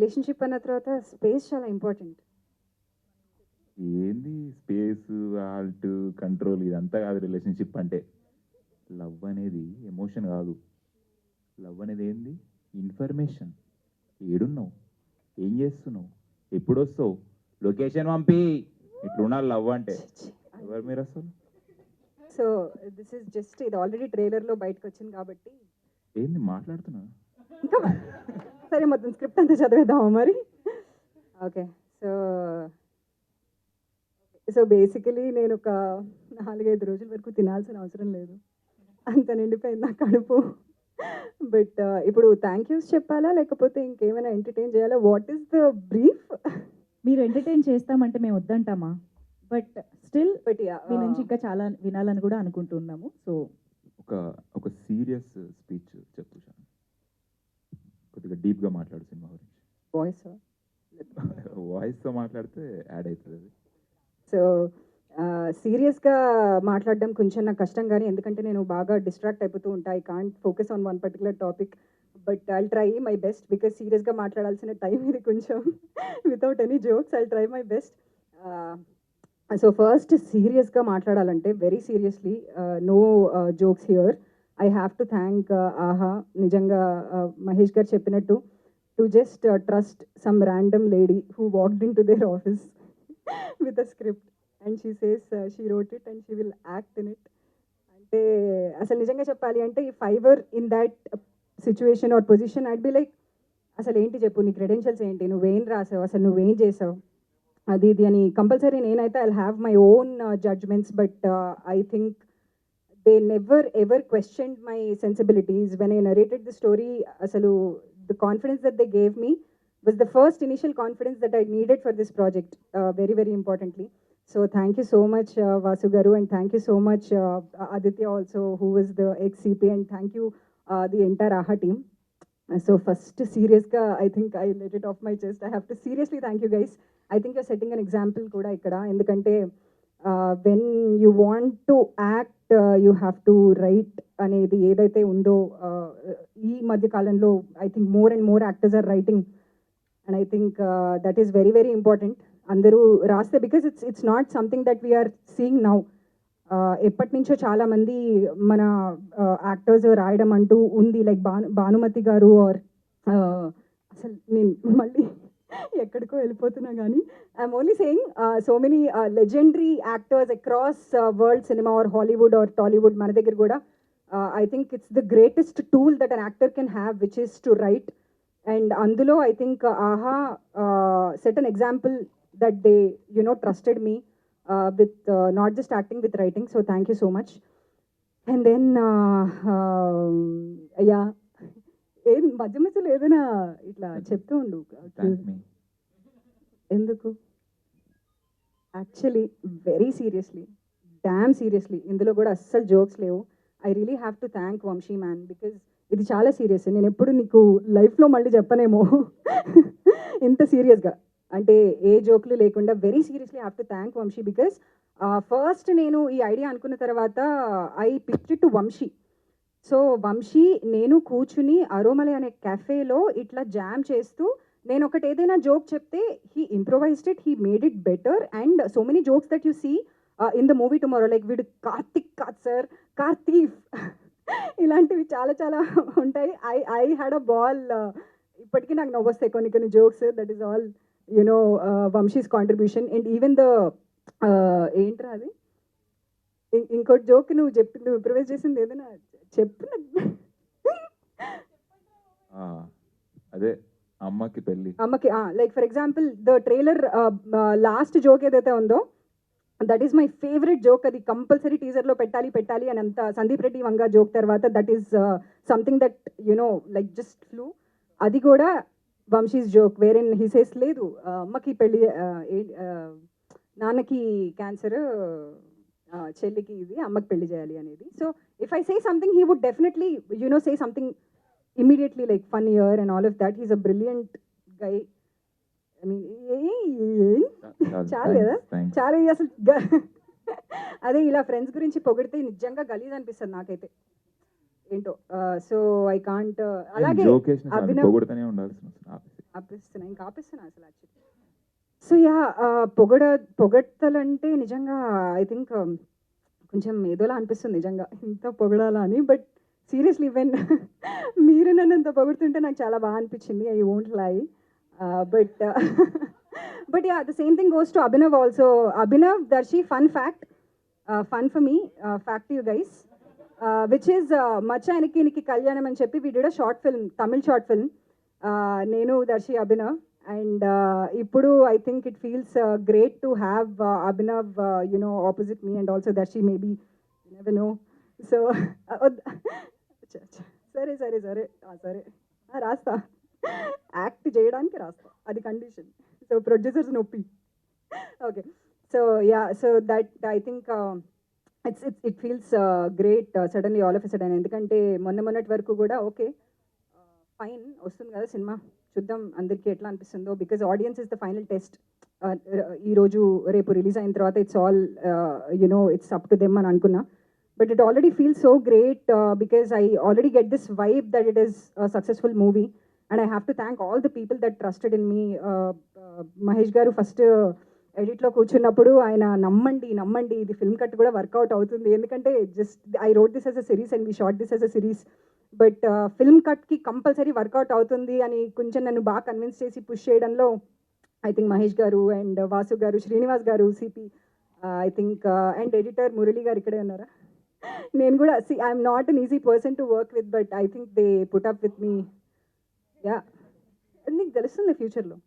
Relationship అన్న తర్వాత space చాలా ఇంపార్టెంట్. ఏంది స్పేస్, ఆల్ట్, కంట్రోల్ ఇదంతా కాదు రిలేషన్షిప్ అంటే. లవ్ అనేది ఎమోషన్ కాదు. లవ్ అనేది ఏంది? ఇన్ఫర్మేషన్. ఏడున్నావు, ఏం చేస్తున్నావు, ఎప్పుడు వస్తావు, లొకేషన్ పంపి, ఇట్లున్నారు లవ్ అంటే. ఎవరు మీరు అసలు? సో దిస్ ఇస్ జస్ట్ ఇది ఆల్రెడీ ట్రైలర్లో బయటకు వచ్చింది కాబట్టి ఏంది మాట్లాడుతున్నా? ఇంకా సరే మొత్తం స్క్రిప్ట్ అంతా చదివేద్దామా మరి? ఓకే. సో సో బేసికలీ నేను ఒక 4-5 రోజుల వరకు తినాల్సిన అవసరం లేదు, అంత నిండిపోయింది నా కడుపు. బట్ ఇప్పుడు థ్యాంక్ యూస్ చెప్పాలా లేకపోతే ఇంకేమైనా ఎంటర్టైన్ చేయాలా? What is the brief? మీరు ఎంటర్టైన్ చేస్తామంటే మేము వద్దంటామా, బట్ స్టిల్ బట్ మీ నుంచి ఇంకా చాలా వినాలని కూడా అనుకుంటున్నాము. సో ఒక సీరియస్ స్పీచ్ చెప్పు షాన్. కొద్దిగా డీప్గా మాట్లాడు సినిమా గురించి. వాయిస్ వాయిస్తో మాట్లాడితే యాడ్ అవుతుంది అది. సో సీరియస్గా మాట్లాడడం కొంచెం నాకు కష్టం, కానీ ఎందుకంటే నేను బాగా డిస్ట్రాక్ట్ అయిపోతూ ఉంటా. I can't focus on one particular topic, but I'll try my best because సీరియస్గా మాట్లాడాల్సిన టైం ఇది కొంచెం. Without any jokes I'll try my best. So first సీరియస్గా మాట్లాడాలంటే very seriously, no jokes here. I have to thank Aha. నిజంగా మహేష్ గారు చెప్పినట్టు to just trust some random lady who walked in to their office with a script and she says she wrote it and she will act in it. అంటే అసలు నిజంగా చెప్పాలి అంటే if I were in that situation or position I'd be like, అసలు ఏంటి చెప్పు, నీ credentials ఏంటి, నువ్వేం రాసావు, అసలు నువ్వేం చేసావు, అది ఇది అని కంపల్సరీ నేనైతే I'll have my own judgements. But I think they never ever questioned my sensibilities when I narrated the story. అసలు the confidence that they gave me was the first initial confidence that I needed for this project, very, very importantly. So thank you so much, Vasu Garu, and thank you so much, Aditya also, who was the ex-CP, and thank you, the entire AHA team. So first, serious ka, I think I let it off my chest. I have to seriously thank you guys. I think you're setting an example kuda ikkada, endukante when you want to act, you have to write anedi edaithe undo, ee madhya kalamlo I think more and more actors are writing. And I think that is very, very important. Andaru raste because it's not something that we are seeing now. ఎప్పటి నుంచో చాలా మంది మన actors రాయడం అంటూ ఉంది, like Bhanumathi గారు are అసలు నేను మళ్ళీ ఎక్కడికో వెళ్ళిపోతున్నా కానీ I'm only saying so many legendary actors across world cinema or Hollywood or Tollywood మన దగ్గర కూడా. I think it's the greatest tool that an actor can have, which is to write. And అందులో I think AHA set an example that they, trusted me with not just acting, with writing. So thank you so much. And then yeah, ఏం మధ్య మధ్యలో ఏదైనా ఇట్లా చెప్తూ ఉండు. ఎందుకు? Actually very seriously, damn seriously ఇందులో కూడా అస్సలు జోక్స్ లేవు. I really have to thank Vamshi man, because ఇది చాలా సీరియస్. నేను ఎప్పుడు నీకు లైఫ్లో మళ్ళీ చెప్పనేమో ఇంత సీరియస్గా, అంటే ఏ జోక్లు లేకుండా very seriously have to thank Vamshi. Because first నేను ఈ ఐడియా అనుకున్న తర్వాత I pitched to Vamshi. So Vamshi నేను కూర్చుని అరోమలై అనే కెఫేలో ఇట్లా జామ్ చేస్తూ నేను ఒకటి ఏదైనా జోక్ చెప్తే he improvised it, he made it better. And so many jokes that you see in the movie tomorrow, like వీడు కార్తిక్ కాదు సార్, కార్తీఫ్, ఇలాంటివి చాలా చాలా ఉంటాయి. I had a ball. ఇప్పటికీ నాకు నవ్వొస్తాయి కొన్ని jokes. That is all Vamshi's contribution. And even the ఏంట్రా అది ఇంకోటి జోక్ నువ్వు చెప్పింది, నువ్వు ఇంప్రవైజ్ చేసింది ఏదైనా చెప్పు. అదే అమ్మకి పెళ్ళి, అమ్మకి like for example the trailer last joke ఏదైతే ఉందో that is my favourite joke. అది కంపల్సరీ టీజర్లో పెట్టాలి అని అంత సందీప్ రెడ్డి వంగ జోక్ తర్వాత that is something that like just flu. అది కూడా వంశీస్ జోక్ వేరే హీ సేస్ లేదు అమ్మకి పెళ్ళి, నాన్నకి క్యాన్సర్, చెల్లికి ఇది, అమ్మకి పెళ్లి చేయాలి అనేది. So if I say something he would definitely say something immediately, like funnier and all of that. He's a brilliant guy. I mean, చాలా కదా, చాలా అసలు అదే ఇలా ఫ్రెండ్స్ గురించి పొగిడితే నిజంగా గలీజ్ అనిపిస్తుంది నాకైతే ఏంటో. So I can't. అలాగే పొగుడుతూనే ఉండాల్సిన ఆపేస్తున్నా అసలు యాక్చువల్లీ. సో యా పొగడ్తలంటే నిజంగా ఐ థింక్ కొంచెం ఏదోలా అనిపిస్తుంది నిజంగా ఇంత పొగడాలా అని. బట్ సీరియస్లీ వెన్ మీరు నన్ను ఇంత పొగుడుతుంటే నాకు చాలా బాగా అనిపించింది. I won't lie. But but yeah the same thing goes to Abhinav also. Abhinav, Darshi, fun fact, fun for me, fact you guys, which is మచ్చ ఆయనకి కళ్యాణం అని చెప్పి we did a short film, Tamil short film, నేను, దర్శి, అభినవ్. అండ్ ఇప్పుడు I think it feels great to have Abhinav opposite me and also Darshi, maybe you never know. So సరే సరే సరే సరే రాస్తా, యాక్ట్ చేయడానికి రాస్తా, అది కండిషన్. సో ప్రొడ్యూసర్స్ నొప్పి. Okay. So yeah, so that I think it feels great suddenly all of a sudden. ఎందుకంటే మొన్నటి వరకు కూడా ఓకే ఫైన్ వస్తుంది కదా సినిమా, చూద్దాం అందరికీ ఎట్లా అనిపిస్తుందో, because audience is the final test. ఈరోజు రేపు రిలీజ్ అయిన తర్వాత it's all it's up to them అని అనుకున్నా. But it already feel so great because I already get this vibe that it is successful movie and I have to thank all the people that trusted in me. Mahesh గారు first ఎడిట్లో కూర్చున్నప్పుడు ఆయన నమ్మండి ఇది film cut కూడా work out అవుతుంది, ఎందుకంటే just I wrote this as a series and we shot this as a series, but film కట్కి compulsory work out అవుతుంది అని కొంచెం నన్ను బాగా కన్విన్స్ చేసి పుష్ చేయడంలో ఐ థింక్ మహేష్ గారు అండ్ వాసు గారు, శ్రీనివాస్ గారు, CP, I think and editor Murali గారు ఇక్కడే ఉన్నారా. నేను కూడా I'm not an easy person to work with, but I think they put up with me. Yeah, నీకు తెలుస్తుంది ఫ్యూచర్లో.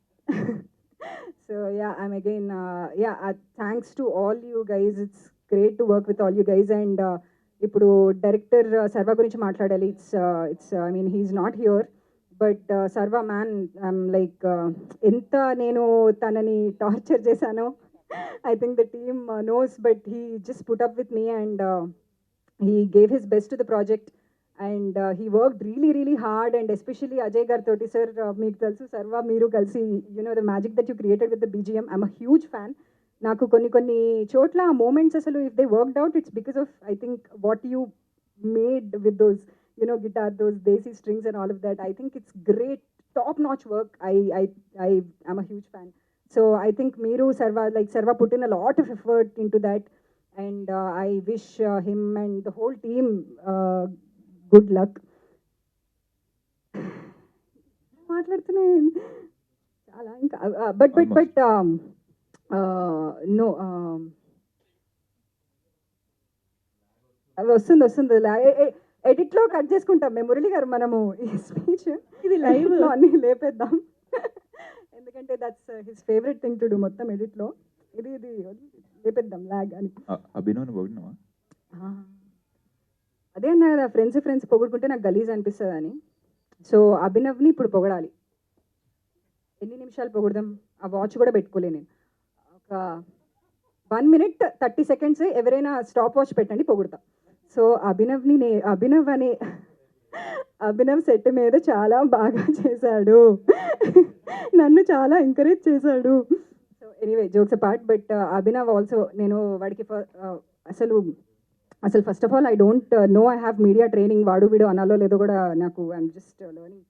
So yeah, I'm again yeah thanks to all you guys. It's great to work with all you guys. And ఇప్పుడు director Sarva గురించి మాట్లాడాలి. It's I mean he's not here, but Sarva man, like ఎంత నేను తనని torture చేశానో I think the team knows, but he just put up with me and he gave his best to the project and he worked really hard, and especially Ajay gar toti sir, meeku telusu sarva meeru kalsi, the magic that you created with the BGM. I'm a huge fan. Naku కొన్ని chotla moments asalu if they worked out, it's because of I think what you made with those guitar, those desi strings and all of that. I think it's great, top notch work. I am a huge fan. So I think meeru sarva put in a lot of effort into that, and I wish him and the whole team good luck. మాట్లాడుతూనే చాలా ఇంకా but no వస్తుంది ఎడిట్లో cut చేసుకుంటాం మేము మురళి గారు, మనము ఈ speech ఇది లైవ్లో అన్ని లేపేద్దాం, ఎందుకంటే that's his favourite thing to do. మొత్తం ఎడిట్లో ఇది లేపేద్దాం లాగ్ అని. అభినవ్ పొగిడినావా? అదే అన్నా కదా, ఫ్రెండ్స్ పొగుడుకుంటే నాకు గలీజ్ అనిపిస్తుంది అని. సో అభినవ్ని ఇప్పుడు పొగడాలి. ఎన్ని నిమిషాలు పొగుడదాం? ఆ వాచ్ కూడా పెట్టుకోలే నేను. ఒక 1 minute 30 seconds ఎవరైనా స్టాప్ వాచ్ పెట్టండి, పొగుడతా. సో అభినవ్ సెట్ మీద చాలా బాగా చేశాడు, నన్ను చాలా ఎంకరేజ్ చేశాడు. So anyway, jokes apart, but Abhinav also, నేను వాడికి అసలు first of all I don't know I have media training. వాడు వీడు అనాలో లేదో కూడా నాకు, I'm just learning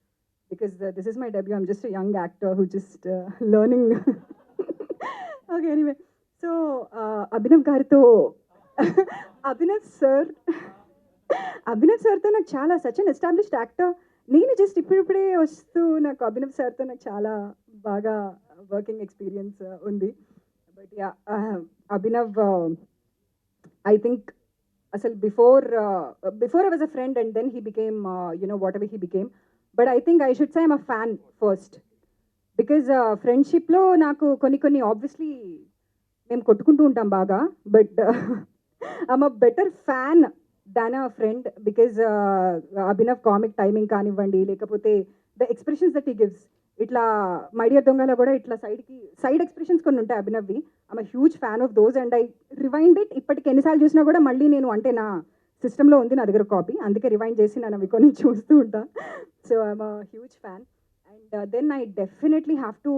because this is my debut. I'm just young actor who just learning. Okay, anyway, so Abhinav గారితో అభినవ్ సార్తో నాకు చాలా సచ్ అన్ ఎస్టాబ్లిష్డ్ యాక్టర్. నేను జస్ట్ ఇప్పుడిప్పుడే వస్తూ నాకు అభినవ్ సార్తో నాకు చాలా బాగా వర్కింగ్ ఎక్స్పీరియన్స్ ఉంది. But yeah, Abhinav I think అసలు before I was a friend and then he became whatever he became. But I think I should say I'm a fan first, because ఫ్రెండ్షిప్లో నాకు కొన్ని ఆబ్వియస్లీ మేము కొట్టుకుంటూ ఉంటాం బాగా, but I'm a better fan than a friend, because Abhinav comic timing కానివ్వండి, లేకపోతే the expressions that he gives, ఇట్లా మై డియర్ దొంగలో కూడా ఇట్లా సైడ్ ఎక్స్ప్రెషన్స్ కొన్ని ఉంటాయి అభినవ్వి. I'm a huge fan of those and I rewind it. ఇప్పటికి ఎన్నిసార్లు చూసినా కూడా మళ్ళీ నేను, అంటే నా సిస్టంలో ఉంది నా దగ్గర కాపీ, అందుకే రివైండ్ చేసి నేను అవి కొన్ని చూస్తూ ఉంటా. So I'm a huge fan. And then I definitely have to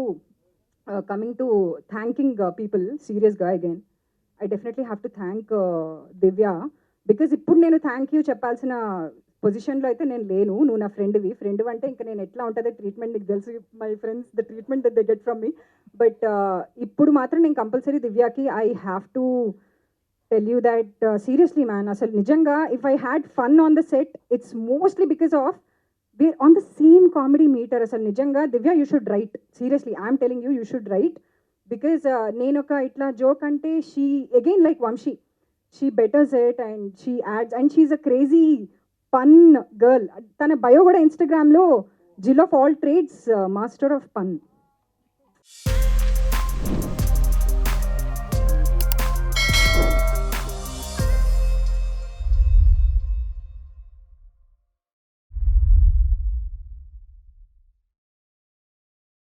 coming to thanking people seriously again, I definitely have to thank Divya, because ఇప్పుడు నేను థ్యాంక్ యూ చెప్పాల్సిన పొజిషన్లో అయితే నేను లేను. నువ్వు నా ఫ్రెండ్వి అంటే ఇంకా నేను ఎట్లా ఉంటుందో ట్రీట్మెంట్ నీకు తెలుసు. My friends the treatment that they get from me. But ఇప్పుడు మాత్రం నేను కంపల్సరీ దివ్యాకి I have to tell you that seriously man, అసలు నిజంగా if I had fun on the set it's mostly because of we're on the same comedy meter. అసలు నిజంగా Divya you should write, seriously I'm telling you should write. Because నేను ఒక ఇట్లా joke అంటే she again like Vamshi, she betters it and she adds and she's a crazy pun girl. తన bio కూడా ఇన్స్టాగ్రామ్లో jill of all trades master of పన్.